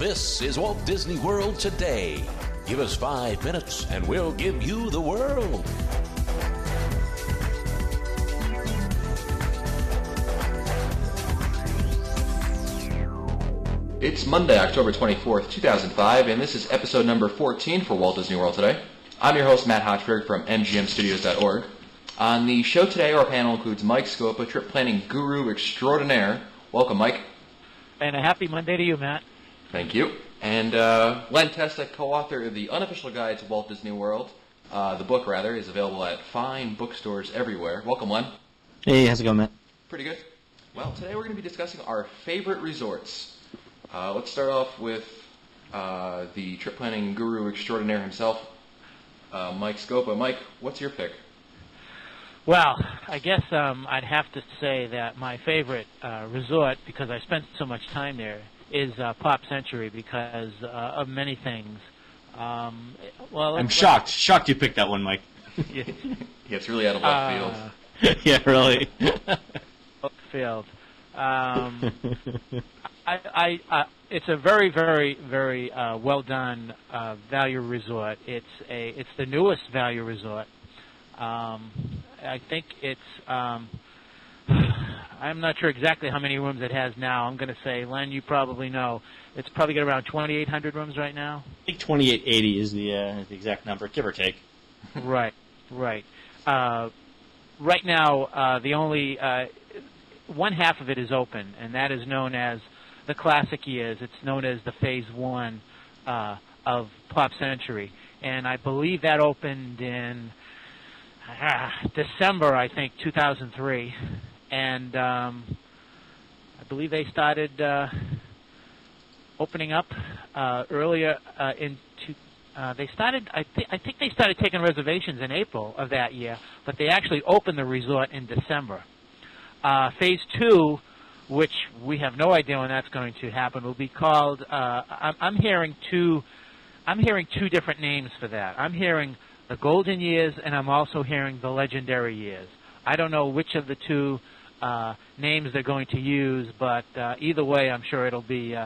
This is Walt Disney World Today. Give us 5 minutes and we'll give you the world. It's Monday, October 24th, 2005, and this is episode number 14 for Walt Disney World Today. I'm your host, Matt Hochberg from MGMstudios.org. On the show today, our panel includes Mike Scopa, trip planning guru extraordinaire. Welcome, Mike. And a happy Monday to you, Matt. Thank you. And Len Testa, co-author of the unofficial guide to Walt Disney World. The book, rather, is available at fine bookstores everywhere. Welcome, Len. Hey, how's it going, Matt? Pretty good. Well, today we're going to be discussing our favorite resorts. Let's start off with the trip planning guru extraordinaire himself, Mike Scopa. Mike, what's your pick? Well, I guess I'd have to say that my favorite resort, because I spent so much time there, is Pop Century because of many things. I'm shocked you picked that one, Mike. Yeah, it's really out of left field. Yeah, really. Left field. It's a very, very, very well done value resort. It's the newest value resort. I think it's. I'm not sure exactly how many rooms it has now. I'm going to say, Len, you probably know. It's probably got around 2,800 rooms right now. I think 2,880 is the exact number, give or take. Right. Right now, the only one half of it is open, and that is known as the classic years. It's known as the Phase 1 of Pop Century, and I believe that opened in December, I think, 2003, and I believe they started opening up earlier they started. I think they started taking reservations in April of that year, but they actually opened the resort in December. Phase 2, which we have no idea when that's going to happen, will be called. I'm hearing two different names for that. I'm hearing the Golden Years, and I'm also hearing the Legendary Years. I don't know which of the two names they're going to use, but either way, I'm sure it'll be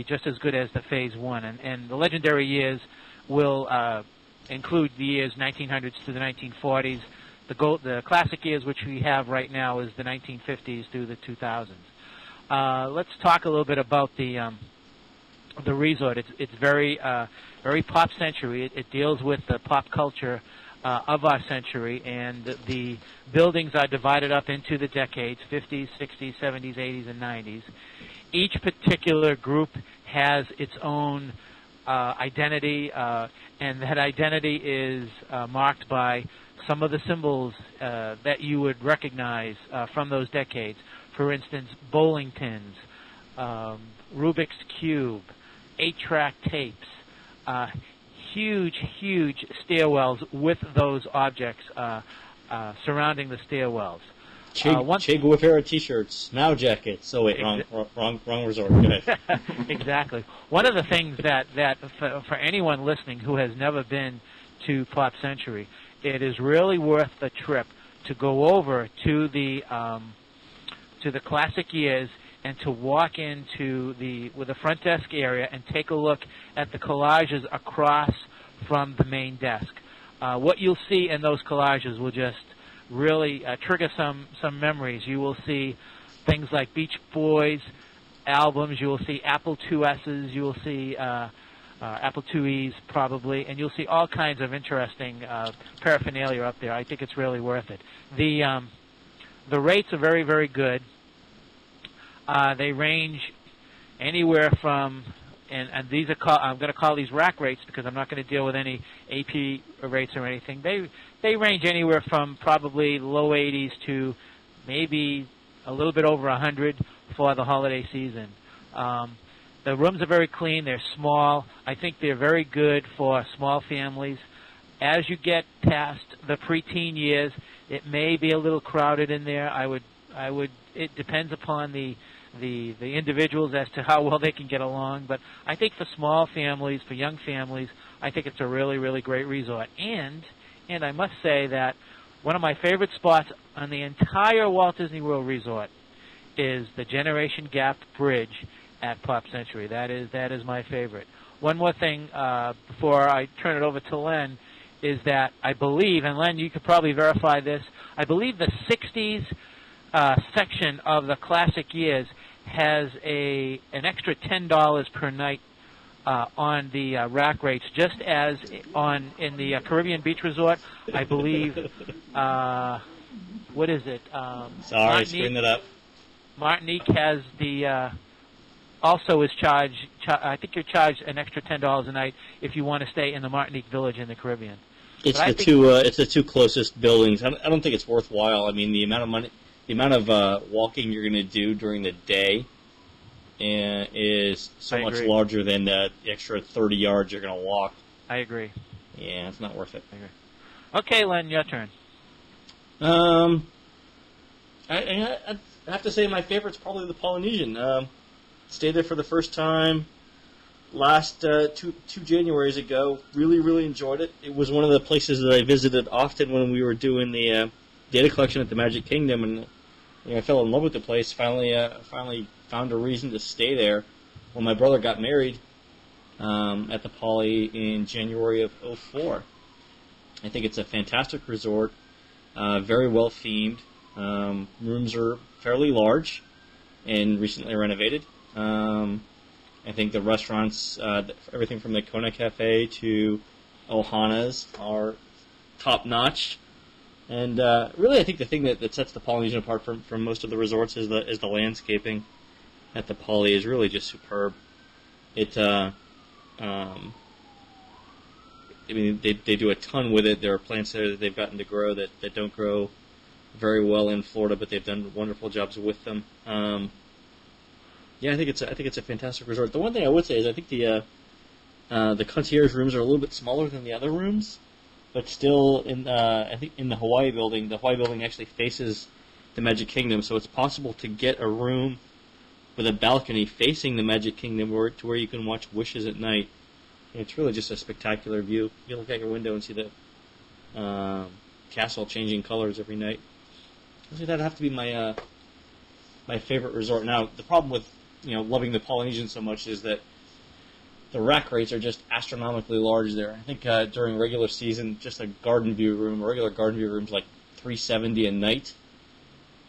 just as good as the Phase 1. And the Legendary Years will include the years 1900s to the 1940s. The classic years, which we have right now, is the 1950s through the 2000s. Let's talk a little bit about the resort. It's very very Pop Century. It deals with the pop culture of our century, and the buildings are divided up into the decades: 50s, 60s, 70s, 80s, and 90s. Each particular group has its own identity, and that identity is marked by some of the symbols that you would recognize from those decades. For instance, bowling pins, Rubik's Cube, 8-track tapes, huge stairwells with those objects surrounding the stairwells. Che Guevara T-shirts, now jackets. Oh wait, wrong resort. Go ahead. Exactly. One of the things that for anyone listening who has never been to Pop Century, it is really worth the trip to go over to the classic years and to walk into the front desk area and take a look at the collages across from the main desk. What you'll see in those collages will just really trigger some memories. You will see things like Beach Boys albums. You will see Apple IIs's. You will see Apple IIes probably, and you'll see all kinds of interesting paraphernalia up there. I think it's really worth it. The rates are very, very good. They range anywhere from, and these are I'm going to call these rack rates because I'm not going to deal with any AP rates or anything. They range anywhere from probably low 80s to maybe a little bit over 100 for the holiday season. The rooms are very clean. They're small. I think they're very good for small families. As you get past the preteen years, it may be a little crowded in there. It depends upon the individuals as to how well they can get along. But I think for small families, for young families, I think it's a really, really great resort. And I must say that one of my favorite spots on the entire Walt Disney World Resort is the Generation Gap Bridge at Pop Century. That is my favorite. One more thing before I turn it over to Len is that I believe, and Len, you could probably verify this, I believe the 60s section of the classic years has an extra $10 per night on the rack rates, just as in the Caribbean Beach Resort, I believe. What is it? Sorry, screwing it up. Martinique has the also is charged. I think you're charged an extra $10 a night if you want to stay in the Martinique Village in the Caribbean. It's the two closest buildings. I don't think it's worthwhile. I mean, the amount of money, the amount of walking you're going to do during the day, is so much larger than the extra 30 yards you're going to walk. I agree. Yeah, it's not worth it. I agree. Okay, Len, your turn. I have to say my favorite's probably the Polynesian. Stayed there for the first time last two Januaries ago. Really, really enjoyed it. It was one of the places that I visited often when we were doing the data collection at the Magic Kingdom, and I fell in love with the place. Finally found a reason to stay there when my brother got married at the Poly in January of '04. I think it's a fantastic resort, very well themed. Rooms are fairly large and recently renovated. I think the restaurants, everything from the Kona Cafe to Ohana's, are top notch. And really, I think the thing that sets the Polynesian apart from most of the resorts is the landscaping at the Poly is really just superb. I mean, they do a ton with it. There are plants there that they've gotten to grow that don't grow very well in Florida, but they've done wonderful jobs with them. Yeah, I think it's a fantastic resort. The one thing I would say is I think the concierge rooms are a little bit smaller than the other rooms, but still I think in the Hawaii building actually faces the Magic Kingdom, so it's possible to get a room with a balcony facing the Magic Kingdom to where you can watch Wishes at night. And it's really just a spectacular view. You look out your window and see the castle changing colors every night. I think that'd have to be my favorite resort. Now, the problem with loving the Polynesian so much is that the rack rates are just astronomically large there. I think during regular season, just a regular garden view room is like $370 a night.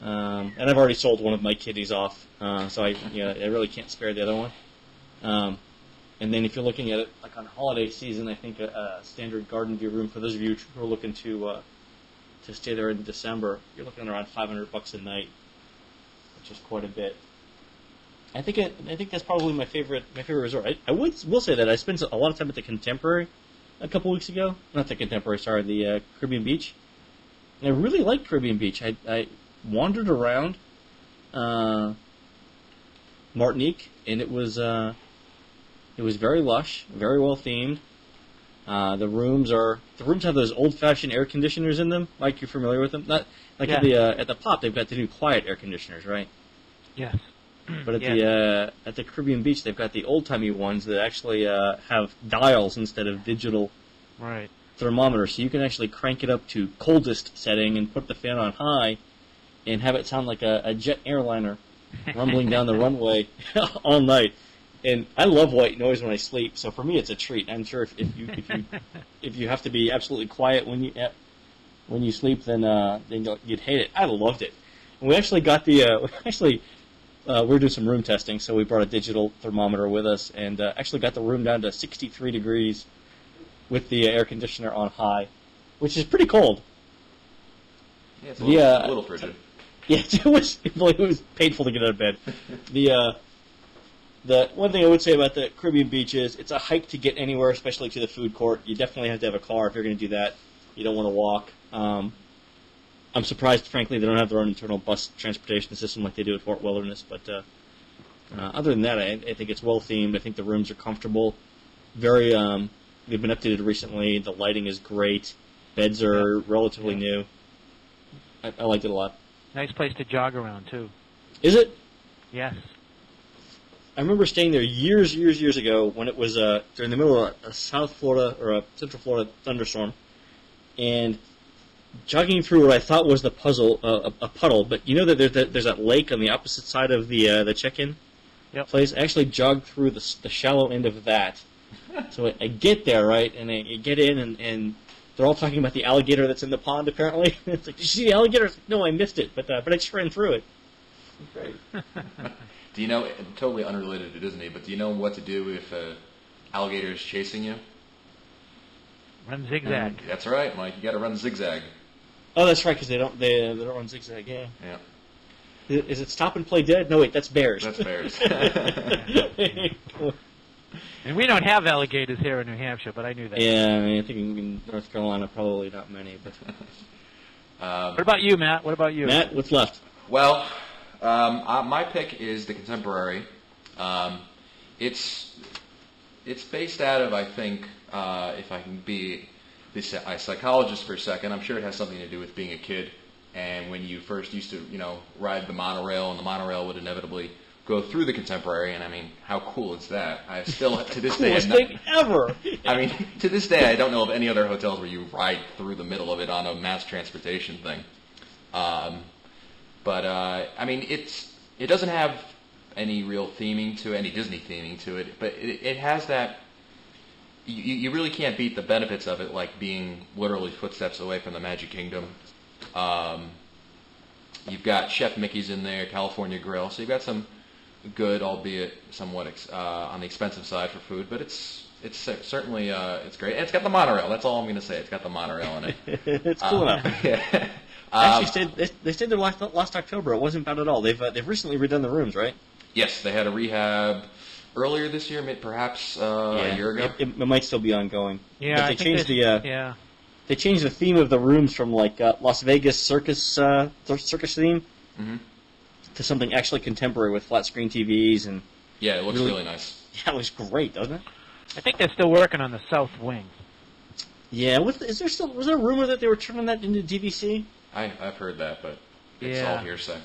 And I've already sold one of my kitties off, so I really can't spare the other one. And then if you're looking at it like on holiday season, I think a standard garden view room for those of you who are looking to stay there in December, you're looking at around $500 a night, which is quite a bit. I think that's probably my favorite resort. I will say that I spent a lot of time at the Contemporary a couple weeks ago. Not the Contemporary, sorry, the Caribbean Beach. And I really liked Caribbean Beach. I wandered around Martinique, and it was very lush, very well themed. The rooms have those old-fashioned air conditioners in them. Mike, you're familiar with them? Not like at the Pop, they've got the new quiet air conditioners, right? Yes. But at the Caribbean Beach, they've got the old-timey ones that actually have dials instead of digital thermometers. So you can actually crank it up to coldest setting and put the fan on high and have it sound like a jet airliner rumbling down the runway all night. And I love white noise when I sleep, so for me it's a treat. I'm sure if you have to be absolutely quiet when you sleep, then you'd hate it. I loved it. And we actually got we were doing some room testing, so we brought a digital thermometer with us, and actually got the room down to 63 degrees with the air conditioner on high, which is pretty cold. Yeah, it's a little frigid. Yeah, it was painful to get out of bed. The one thing I would say about the Caribbean Beach is it's a hike to get anywhere, especially to the food court. You definitely have to have a car if you're going to do that. You don't want to walk. I'm surprised, frankly, they don't have their own internal bus transportation system like they do at Fort Wilderness. But other than that, I think it's well themed. I think the rooms are comfortable. They've been updated recently. The lighting is great. Beds are relatively new. I liked it a lot. Nice place to jog around too. Is it? Yes. I remember staying there years ago when it was during the middle of a South Florida or a Central Florida thunderstorm, and jogging through what I thought was a puddle, but you know that there's that lake on the opposite side of the check-in Yep. place. I actually jogged through the shallow end of that. So I get there, right, and I get in, and they're all talking about the alligator that's in the pond, apparently. It's like, did you see the alligator? It's like, no, I missed it, but I just ran through it. Great. Do you know, totally unrelated to Disney, but do you know what to do if an alligator is chasing you? Run zigzag. That's right, Mike. You got to run zigzag. Oh, that's right, because they don't run zigzag. Yeah. Yeah, Is it Stop and Play Dead? No, wait, that's bears. that's bears. And we don't have alligators here in New Hampshire, but I knew that. Yeah, I mean, I think in North Carolina probably not many. But What about you, Matt? What about you? Matt, what's left? Well, my pick is the Contemporary. It's based out of, I think, if I can be a psychologist for a second, I'm sure it has something to do with being a kid. And when you first used to, ride the monorail, and the monorail would inevitably go through the Contemporary, and I mean, how cool is that? I still, to this day, Coolest thing ever. I mean, to this day, I don't know of any other hotels where you ride through the middle of it on a mass transportation thing. But I mean, it doesn't have any real theming to any Disney theming to it, but it has that. You really can't beat the benefits of it, like being literally footsteps away from the Magic Kingdom. You've got Chef Mickey's in there, California Grill, so you've got some good, albeit somewhat on the expensive side for food, but it's certainly it's great. And it's got the monorail. That's all I'm going to say. It's got the monorail in it. It's cool enough. Yeah. Actually, they stayed there last October. It wasn't bad at all. They've recently redone the rooms, right? Yes, they had a rehab earlier this year, perhaps a year ago. It might still be ongoing. Yeah, But I they think changed yeah. They changed the theme of the rooms from like Las Vegas circus theme to something actually contemporary with flat screen TVs and Yeah, it looks really nice. yeah, it looks great, doesn't it? I think they're still working on the south wing. Yeah, was there a rumor that they were turning that into DVC? I've heard that, but it's Yeah. all hearsay.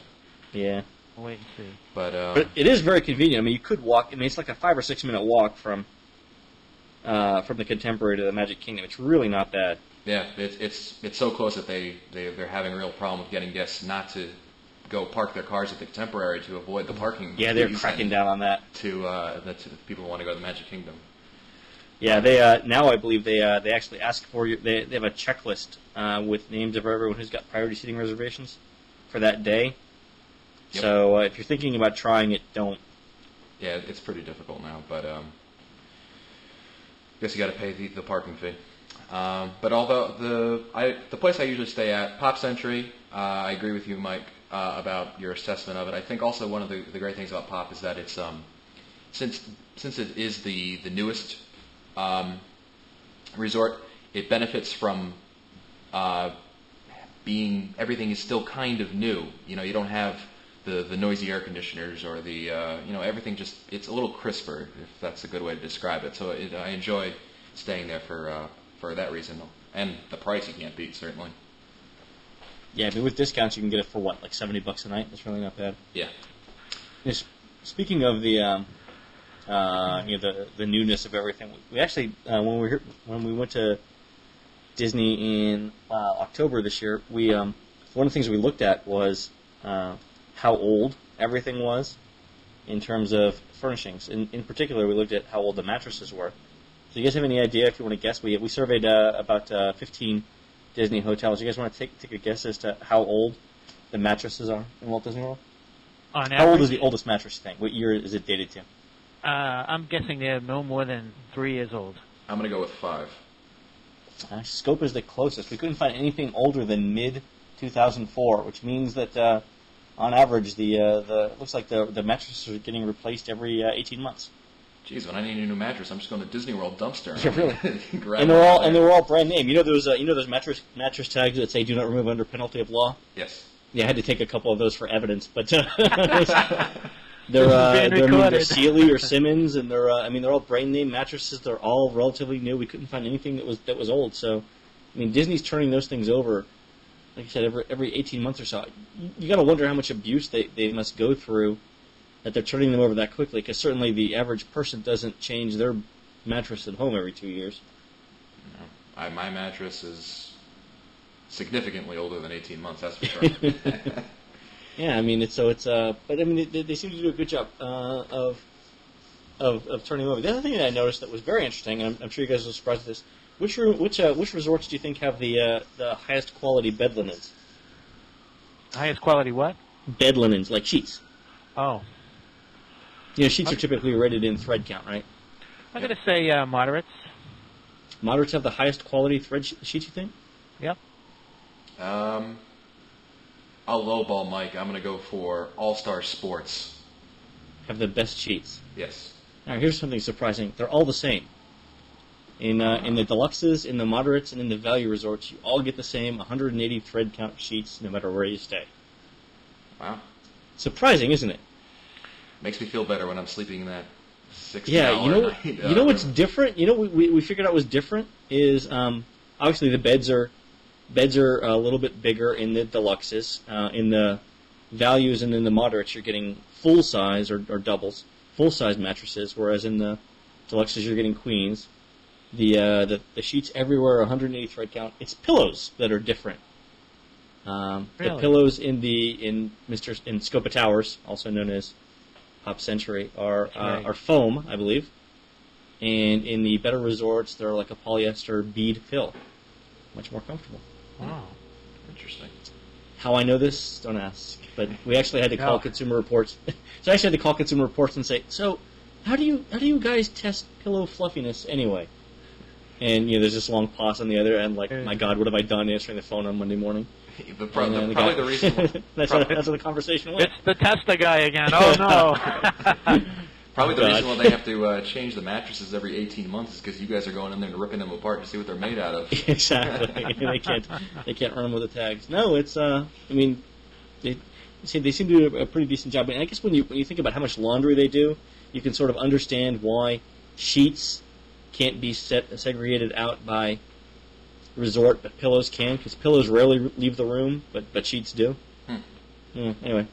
Yeah, We'll wait and see. But it is very convenient. I mean, you could walk. I mean, it's like a 5 or 6 minute walk from the Contemporary to the Magic Kingdom. It's really not bad. yeah, it's so close that they're having a real problem with getting guests not to go park their cars at the Contemporary to avoid the parking. Yeah, they're fees cracking and down on that. to the people who want to go to the Magic Kingdom. Yeah, they now I believe they actually ask for you. They have a checklist with names of everyone who's got priority seating reservations for that day. Yep. So if you're thinking about trying it, don't. Yeah, it's pretty difficult now, but guess you got to pay the parking fee. But although the place I usually stay at, Pop Century, I agree with you, Mike, about your assessment of it. I think also one of the great things about Pop is that it's since it is the newest resort, it benefits from being everything is still kind of new. You don't have the noisy air conditioners or the everything it's a little crisper, if that's a good way to describe it. So I enjoy staying there for that reason, and the price you can't beat, certainly. Yeah, I mean with discounts you can get it for what, like $70 a night. That's really not bad. Yeah. Speaking of the the newness of everything, we actually when we went to Disney in October this year, we one of the things we looked at was how old everything was in terms of furnishings. In particular, we looked at how old the mattresses were. So you guys have any idea, if you want to guess? We surveyed about 15 Disney hotels. You guys want to take a guess as to how old the mattresses are in Walt Disney World? On How old average, is the oldest mattress thing? What year is it dated to? I'm guessing they're no more than 3 years old. I'm going to go with 5. Scope is the closest. We couldn't find anything older than mid-2004, which means that on average the looks like the mattresses are getting replaced every 18 months. Jeez, when I need a new mattress, I'm just going to Disney World dumpster. Yeah, really. Grab And one they're all brand name. You know those mattress tags that say "Do not remove under penalty of law." Yes. Yeah, I had to take a couple of those for evidence, but they're being recorded. Sealy or Simmons, and they're all brand name mattresses. They're all relatively new. We couldn't find anything that was old. So, I mean, Disney's turning those things over, like I said, every 18 months or so. You got to wonder how much abuse they must go through that they're turning them over that quickly. Because certainly the average person doesn't change their mattress at home every 2 years. No. My mattress is significantly older than 18 months, that's for sure. Yeah, I mean, but I mean, they seem to do a good job of turning them over. The other thing that I noticed that was very interesting, and I'm sure you guys were surprised at this. Which resorts do you think have the highest quality bed linens? Highest quality what? Bed linens, like sheets. Oh. Sheets are typically rated in thread count, right? I'm going to say moderates. Moderates have the highest quality thread sheets, you think? Yep. I'll lowball Mike. I'm going to go for All-Star Sports. Have the best sheets. Yes. Now, here's something surprising. They're all the same. In the deluxes, in the moderates, and in the value resorts, you all get the same 180 thread count sheets no matter where you stay. Wow. Surprising, isn't it? Makes me feel better when I'm sleeping in that 6 Yeah, night. you know what's different? We figured out what's different is obviously the beds are a little bit bigger in the deluxes. In the values and in the moderates, you're getting full size or doubles, full size mattresses, whereas in the deluxes you're getting queens. The sheets everywhere, 180 thread count. It's pillows that are different. Really? The pillows in Scopa Towers, also known as Hop Century, are foam, I believe. And in the better resorts, they're like a polyester bead fill. Much more comfortable. Wow. Interesting. How I know this, don't ask. But we actually had to call Consumer Reports. So I actually had to call Consumer Reports and say, so how do you guys test pillow fluffiness anyway? And there's this long pause on the other end, like, my God, what have I done answering the phone on Monday morning? Probably the reason. That's where the conversation went. It's the tester guy again. Oh, no. Probably the reason why they have to change the mattresses every 18 months is because you guys are going in there and ripping them apart to see what they're made out of. Exactly. They can't run them with the tags. No, it's they seem to do a pretty decent job. And I guess when you think about how much laundry they do, you can sort of understand why sheets can't be segregated out by resort, but pillows can, because pillows rarely leave the room, but sheets do. Anyway,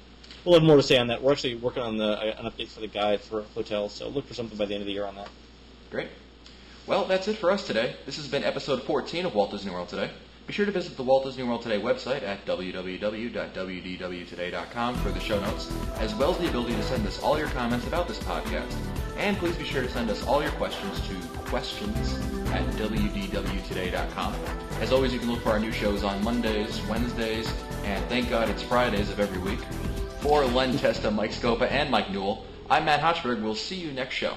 we'll have more to say on that. We're actually working on an update for the guide for hotels, so look for something by the end of the year on that. Great. Well, that's it for us today. This has been episode 14 of Walt Disney World Today. Be sure to visit the Walt Disney World Today website at www.wdwtoday.com for the show notes, as well as the ability to send us all your comments about this podcast. And please be sure to send us all your questions to questions@wdwtoday.com. As always, you can look for our new shows on Mondays, Wednesdays, and thank God it's Fridays of every week. For Len Testa, Mike Scopa, and Mike Newell, I'm Matt Hochberg. We'll see you next show.